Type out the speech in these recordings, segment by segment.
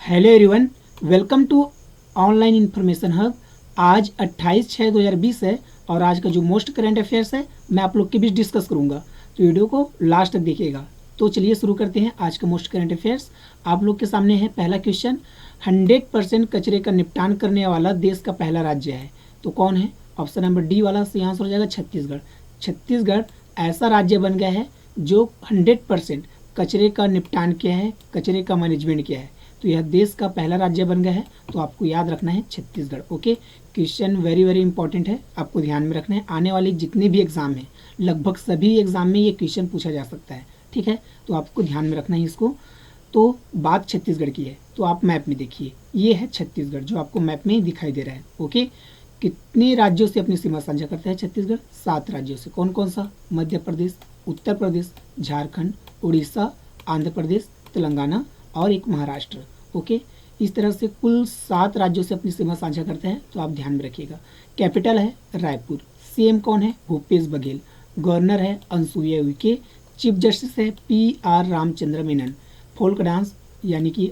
Hello everyone, welcome to online information hub. आज 28/6/2020 है और आज का जो मोस्ट करंट अफेयर्स है मैं आप लोग के बीच डिस्कस करूंगा, तो वीडियो को लास्ट तक देखिएगा। तो चलिए शुरू करते हैं आज का मोस्ट करंट अफेयर्स। आप लोग के सामने है पहला क्वेश्चन, 100% कचरे का निपटान करने वाला देश का पहला राज्य है तो कौन है? ऑप्शन नंबर डी वाला सही आंसर हो जाएगा छत्तीसगढ़। छत्तीसगढ़ ऐसा राज्य बन गया है जो 100% कचरे का निपटान किया है, कचरे का मैनेजमेंट किया है, तो यह देश का पहला राज्य बन गया है। तो आपको याद रखना है Chhattisgarh. Okay, question very very important है, आपको ध्यान में रखना है। आने वाले जितने भी एग्जाम हैं, लगभग सभी एग्जाम में ये क्वेश्चन पूछा जा सकता है, ठीक है? तो आपको ध्यान में रखना है इसको। तो बात छत्तीसगढ़ की है, तो आप मैप में देखिए, ये है छत्तीसगढ़ जो आपको मैप में दिखाई दे रहा है। ओके, कितने राज्यों से अपनी सीमा साझा करता है छत्तीसगढ़? 7 राज्यों से। कौन कौन सा? मध्य प्रदेश, उत्तर प्रदेश, झारखंड, उड़ीसा, आंध्र प्रदेश, तेलंगाना और एक महाराष्ट्र। ओके, इस तरह से कुल 7 राज्यों से अपनी सीमा साझा करते हैं, तो आप ध्यान में रखिएगा। कैपिटल है रायपुर। सीएम कौन है? भूपेश बघेल। गवर्नर है अनसुईया उइके। चीफ जस्टिस है PR Ramchandra Menon. Folk dance यानी कि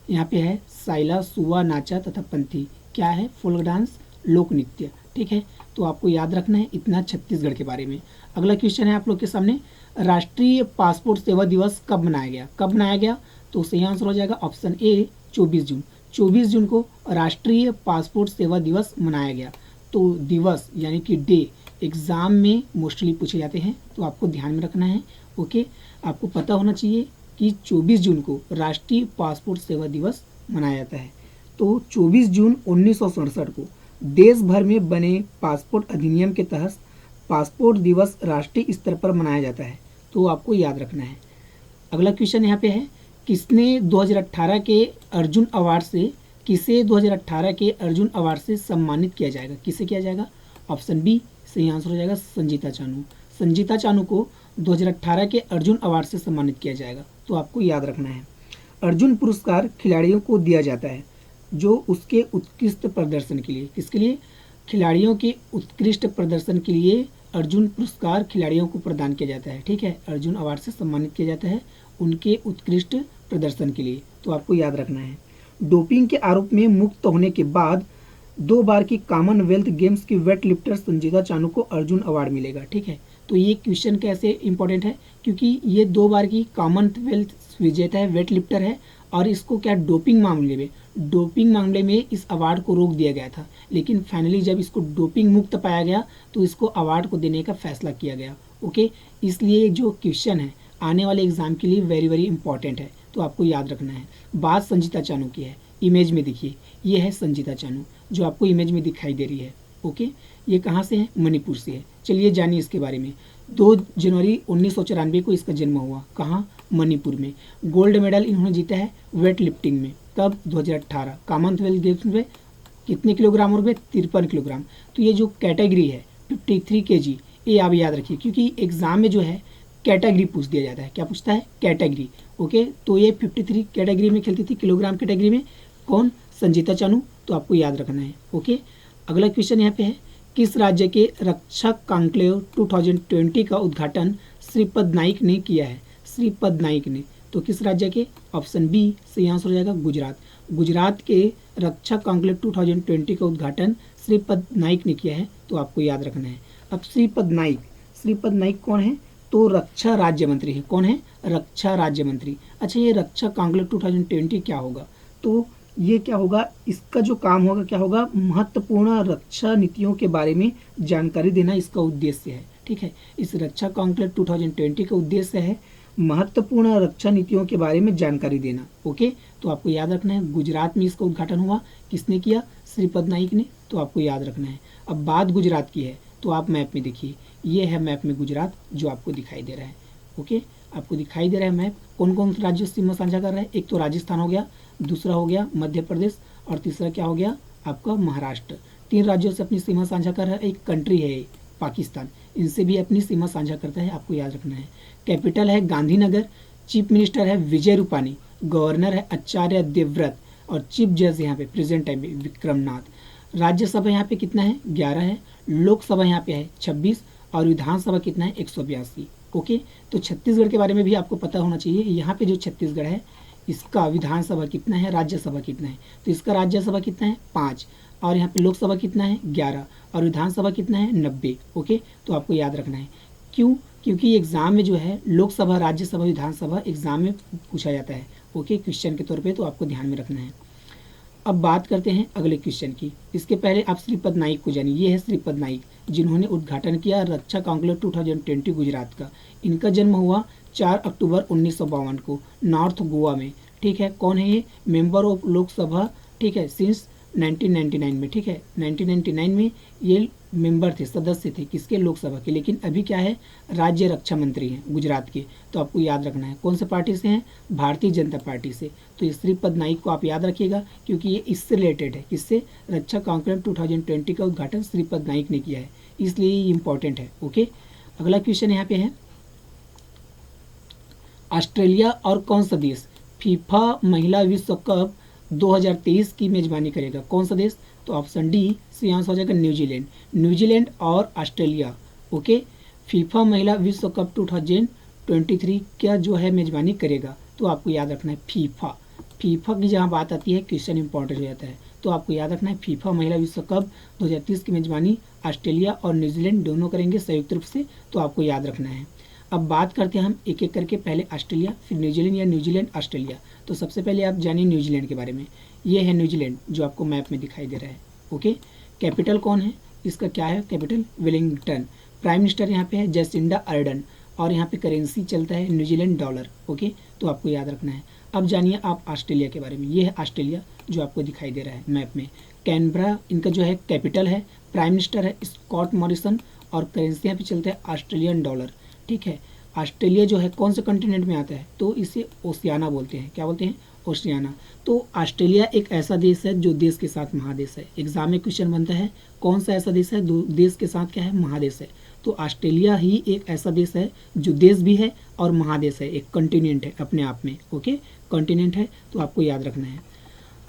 यहाँ पे है साइला, सुआ, नाचा तथा पंथी। क्या है? फोल्क डांस, लोक नृत्य, ठीक है? तो आपको याद रखना है इतना छत्तीसगढ़ के बारे में। अगला क्वेश्चन है आप लोग के सामने, राष्ट्रीय पासपोर्ट सेवा दिवस कब मनाया गया? कब मनाया गया? तो सही आंसर हो जाएगा ऑप्शन ए 24 जून। 24 जून को राष्ट्रीय पासपोर्ट सेवा दिवस मनाया गया। तो दिवस यानी कि डे एग्जाम में मोस्टली पूछे जाते हैं, तो आपको ध्यान में रखना है। ओके, आपको पता होना चाहिए कि 24 जून को राष्ट्रीय पासपोर्ट सेवा दिवस मनाया जाता है। तो 24 जून 1967 को देश भर में बने पासपोर्ट अधिनियम के तहत पासपोर्ट दिवस राष्ट्रीय स्तर पर मनाया जाता है, तो आपको याद रखना है। अगला क्वेश्चन यहाँ पे है, किसने 2018 के अर्जुन अवार्ड से किसे 2018 के अर्जुन अवार्ड से सम्मानित किया जाएगा? किसे किया जाएगा? ऑप्शन बी सही आंसर हो जाएगा संजीता चानू। संजीता चानू को 2018 के अर्जुन अवार्ड से सम्मानित किया जाएगा, तो आपको याद रखना है। अर्जुन पुरस्कार खिलाड़ियों को दिया जाता है जो उसके उत्कृष्ट प्रदर्शन के लिए, किसके लिए? खिलाड़ियों के उत्कृष्ट प्रदर्शन के लिए अर्जुन पुरस्कार खिलाड़ियों को प्रदान किया जाता है, ठीक है? अर्जुन अवार्ड से सम्मानित किया जाता है उनके उत्कृष्ट प्रदर्शन के लिए, तो आपको याद रखना है। डोपिंग के आरोप में मुक्त होने के बाद 2 बार की कॉमनवेल्थ गेम्स की वेट लिफ्टर संजीता चानू को अर्जुन अवार्ड मिलेगा, ठीक है? तो ये क्वेश्चन कैसे इंपॉर्टेंट है? क्योंकि ये 2 बार की कॉमनवेल्थ विजेता है, वेट लिफ्टर है, और इसको क्या डोपिंग मामले में इस अवार्ड को रोक दिया गया था, लेकिन फाइनली जब इसको डोपिंग मुक्त पाया गया तो इसको अवार्ड को देने का फैसला किया गया। ओके, इसलिए जो क्वेश्चन है आने वाले एग्जाम के लिए वेरी वेरी इंपॉर्टेंट है, तो आपको याद रखना है। बात संजीता चानू की है, इमेज में देखिए, ये है संजीता चानू जो आपको इमेज में दिखाई दे रही है। ओके, ये कहाँ से है? मणिपुर से है। चलिए जानिए इसके बारे में। 2 जनवरी 1994 को इसका जन्म हुआ। कहाँ? मणिपुर में। गोल्ड मेडल इन्होंने जीता है वेट लिफ्टिंग में। कब? 2018 कॉमनवेल्थ गेम्स में। कितने किलोग्राम और 53 किलोग्राम। तो ये जो कैटेगरी है 53 kg, ये आप याद रखिए, क्योंकि एग्जाम में जो है कैटेगरी पूछ दिया जाता है। क्या पूछता है? कैटेगरी। ओके, तो ये 53 कैटेगरी में खेलती थी, किलोग्राम कैटेगरी में। कौन? संजीता चानू, तो आपको याद रखना है। ओके, अगला क्वेश्चन यहाँ पे है, किस राज्य के रक्षा कॉन्क्लेव 2020 का उद्घाटन श्रीपद नाइक ने किया है? श्रीपद नाइक ने, तो किस राज्य के? ऑप्शन बी सही आंसर हो जाएगा गुजरात। गुजरात के रक्षा कॉन्क्लेव 2020 का उद्घाटन श्रीपद नाइक ने किया है, तो आपको याद रखना है। अब श्रीपद नाइक कौन है? तो रक्षा राज्य मंत्री है। कौन है? रक्षा राज्य मंत्री। अच्छा, ये रक्षा कॉन्क्लेव 2020 क्या होगा? तो ये क्या होगा? इसका जो काम होगा क्या होगा? महत्वपूर्ण रक्षा नीतियों के बारे में जानकारी देना इसका उद्देश्य है, ठीक है? इस रक्षा कॉन्क्लेव 2020 का उद्देश्य है महत्वपूर्ण रक्षा नीतियों के बारे में जानकारी देना। ओके, तो आपको याद रखना है गुजरात में इसका उद्घाटन हुआ। किसने किया? श्रीपद नाइक ने, तो आपको याद रखना है। अब बात गुजरात की है, तो आप मैप में देखिए, ये है मैप में गुजरात जो आपको दिखाई दे रहा है। ओके, आपको दिखाई दे रहा है मैप। कौन कौन से राज्यों से सीमा साझा कर रहा है? एक तो राजस्थान हो गया, दूसरा हो गया मध्य प्रदेश, और तीसरा क्या हो गया? आपका महाराष्ट्र। 3 राज्यों से अपनी सीमा साझा कर रहा है। एक कंट्री है पाकिस्तान, इनसे भी अपनी सीमा साझा करता है, आपको याद रखना है। कैपिटल है गांधीनगर। चीफ मिनिस्टर है विजय रूपानी। गवर्नर है आचार्य देवव्रत, और चीफ जज यहाँ पे प्रेजेंट टाइम में विक्रमनाथ। राज्यसभा यहाँ पे कितना है? 11 है। लोकसभा यहाँ पे है 26, और विधानसभा कितना है? 182। ओके, तो छत्तीसगढ़ के बारे में भी आपको पता होना चाहिए। यहाँ पे जो छत्तीसगढ़ है इसका विधानसभा कितना है, राज्यसभा कितना है, तो इसका राज्यसभा कितना है 5, और यहाँ पे लोकसभा कितना है 11, और विधानसभा कितना है 90। ओके, तो आपको याद रखना है। क्यों? क्योंकि एग्जाम में जो है लोकसभा, राज्यसभा, विधानसभा एग्जाम में पूछा जाता है। ओके, क्वेश्चन के तौर पे, तो आपको ध्यान में रखना है। अब बात करते हैं अगले क्वेश्चन की। इसके पहले आप श्रीपद नाइक को जानिए। ये है श्रीपद नाइक, जिन्होंने उद्घाटन किया रक्षा कॉन्क्लेव 2020 गुजरात का। इनका जन्म हुआ 4 अक्टूबर 1952 को नॉर्थ गोवा में। ठीक है, कौन है ये? मेंबर ऑफ लोकसभा, ठीक है, सिंस 1999 में। ठीक है, 1999 में ये मेंबर थे, सदस्य थे किसके? लोकसभा के। लेकिन अभी क्या है? राज्य रक्षा मंत्री हैं गुजरात के। तो आपको याद रखना है कौन से पार्टी से हैं? भारतीय जनता पार्टी से। तो ये श्रीपद नाइक को आप याद रखिएगा, क्योंकि ये इससे रिलेटेड है। किससे? रक्षा कॉन्क्लेव 2020 का उद्घाटन श्रीपद नाइक ने किया है, इसलिए ये इंपॉर्टेंट है। ओके, अगला क्वेश्चन यहाँ पे है, ऑस्ट्रेलिया और कौन सा देश फीफा महिला विश्व कप 2023 की मेजबानी करेगा? कौन सा देश? तो ऑप्शन डी से आंसर हो जाएगा न्यूजीलैंड। न्यूजीलैंड और ऑस्ट्रेलिया, ओके, फीफा महिला विश्व कप 2023 का जो है मेजबानी करेगा। तो आपको याद रखना है फीफा। फीफा की जहाँ बात आती है क्वेश्चन इंपॉर्टेंट हो जाता है। तो आपको याद रखना है फीफा महिला विश्व कप 2023 की मेजबानी ऑस्ट्रेलिया और न्यूजीलैंड दोनों करेंगे संयुक्त रूप से। तो आपको याद रखना है। अब बात करते हैं हम एक एक करके, पहले ऑस्ट्रेलिया, फिर न्यूजीलैंड या न्यूजीलैंड ऑस्ट्रेलिया। तो सबसे पहले आप जानिए न्यूजीलैंड के बारे में। ये है न्यूजीलैंड जो आपको मैप में दिखाई दे रहा है। ओके, कैपिटल कौन है इसका? क्या है कैपिटल? वेलिंगटन। प्राइम मिनिस्टर यहाँ पे है जैसिंडा अर्डन, और यहाँ पे करेंसी चलता है न्यूजीलैंड डॉलर। ओके, तो आपको याद रखना है। अब जानिए आप ऑस्ट्रेलिया के बारे में। ये है ऑस्ट्रेलिया जो आपको दिखाई दे रहा है मैप में। कैनबरा इनका जो है कैपिटल है, प्राइम मिनिस्टर है स्कॉट मॉरिसन, और करेंसी यहाँ पे चलता है ऑस्ट्रेलियन डॉलर। ठीक है, ऑस्ट्रेलिया जो है कौन से कॉन्टिनेंट में आता है? तो इसे ओशियाना बोलते हैं। क्या बोलते हैं? ओशियाना। तो ऑस्ट्रेलिया एक ऐसा देश है जो देश के साथ महादेश है। एग्जाम में क्वेश्चन बनता है कौन सा ऐसा देश है जो देश के साथ क्या है? महादेश है। तो ऑस्ट्रेलिया ही एक ऐसा देश है जो देश भी है और महादेश है, एक कॉन्टिनेंट है अपने आप में। ओके, कॉन्टिनेंट है, तो आपको याद रखना है।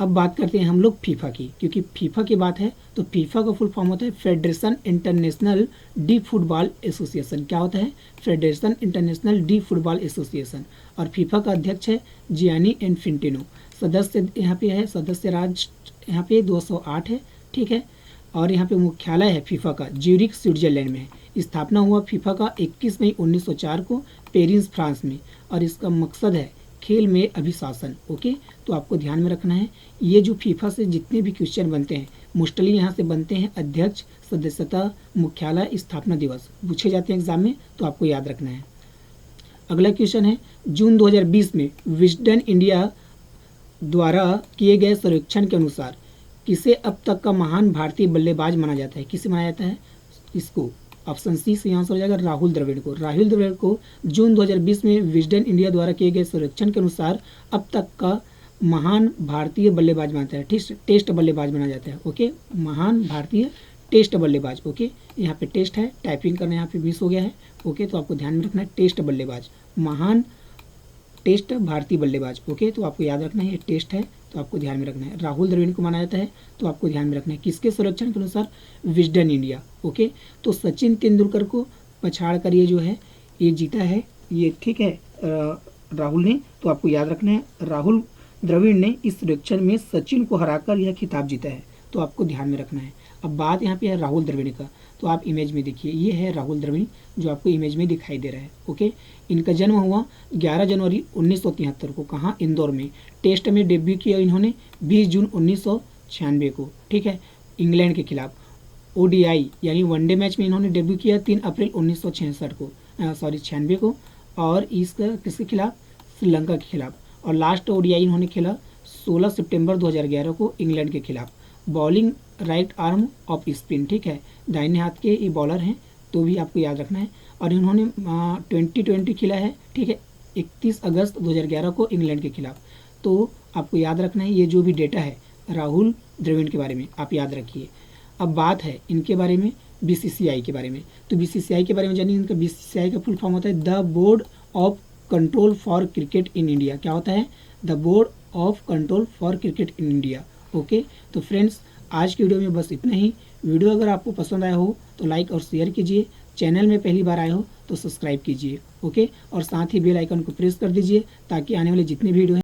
अब बात करते हैं हम लोग फीफा की, क्योंकि फीफा की बात है तो फीफा का फुल फॉर्म होता है federation international D football association. क्या होता है? Federation international D football association. और फीफा का अध्यक्ष है जियानी इन्फेंटिनो। सदस्य यहाँ पे है, सदस्य राष्ट्र यहाँ पे 208 है। ठीक है, और यहाँ पे मुख्यालय है फीफा का ज्यूरिख स्विट्जरलैंड में है। स्थापना हुआ फीफा का 21 मई 1904 को पेरिस फ्रांस में, और इसका मकसद है खेल में अभिशासन। ओके, तो आपको ध्यान में रखना है। ये जो फीफा से जितने भी क्वेश्चन बनते हैं मोस्टली यहाँ से बनते हैं अध्यक्ष, सदस्यता, मुख्यालय, स्थापना दिवस पूछे जाते हैं एग्जाम में। तो आपको याद रखना है। अगला क्वेश्चन है, जून 2020 में विजडन इंडिया द्वारा किए गए सर्वेक्षण के अनुसार किसे अब तक का महान भारतीय बल्लेबाज माना जाता है? किसे माना जाता है इसको? ऑप्शन सी से आंसर हो जाएगा राहुल द्रविड़ को। राहुल द्रविड़ को जून 2020 में विजडन इंडिया द्वारा किए गए सर्वेक्षण के अनुसार अब तक का महान भारतीय बल्लेबाज माना जाता है, टेस्ट बल्लेबाज माना जाता है। ओके, महान भारतीय टेस्ट बल्लेबाज। ओके, यहाँ पे टेस्ट है, टाइपिंग करना यहाँ पे मिस हो गया है। ओके, तो आपको ध्यान में रखना है टेस्ट बल्लेबाज, महान टेस्ट भारतीय बल्लेबाज। ओके, तो आपको याद रखना है ये टेस्ट है, तो आपको ध्यान में रखना है। राहुल द्रविड़ को माना जाता है, तो आपको ध्यान में रखना है किसके सर्वेक्षण के अनुसार? Wisden India. ओके, तो सचिन तेंदुलकर को पछाड़ कर ये जो है ये जीता है ये। ठीक है, राहुल ने, तो आपको याद रखना है राहुल द्रविड़ ने इस सर्वेक्षण में सचिन को हराकर यह खिताब जीता है। तो आपको ध्यान में रखना है। अब बात यहाँ पे है राहुल द्रविड़ का, तो आप इमेज में देखिए, ये है राहुल द्रविड़ जो आपको इमेज में दिखाई दे रहा है। ओके, इनका जन्म हुआ 11 जनवरी 1973 को। कहाँ? इंदौर में। टेस्ट में डेब्यू किया इन्होंने 20 जून 1996 को। ठीक है, इंग्लैंड के खिलाफ। ओडीआई यानी वनडे मैच में इन्होंने डेब्यू किया 3 अप्रैल 1966 को, 96 को, और इसका किसके खिलाफ? श्रीलंका के खिलाफ। और लास्ट ओडीआई इन्होंने खेला 16 सितंबर 2011 को इंग्लैंड के खिलाफ। Bowling right arm off spin. ठीक है, दाहिने हाथ के ये बॉलर हैं, तो भी आपको याद रखना है। और इन्होंने 2020 खेला है। ठीक है, 31 अगस्त 2011 को इंग्लैंड के खिलाफ। तो आपको याद रखना है ये जो भी डेटा है राहुल द्रविड़ के बारे में आप याद रखिए। अब बात है इनके बारे में बीसीसीआई के बारे में। तो बीसीसीआई के बारे में जानिए, इनका बीसीसीआई का फुल फॉर्म होता है the board of control for cricket in India. क्या होता है? The board of control for cricket in India. Okay, तो फ्रेंड्स आज की वीडियो में बस इतना ही। वीडियो अगर आपको पसंद आया हो तो लाइक और शेयर कीजिए। चैनल में पहली बार आए हो तो सब्सक्राइब कीजिए। ओके, और साथ ही बेल आइकन को प्रेस कर दीजिए ताकि आने वाले जितने वीडियो हैं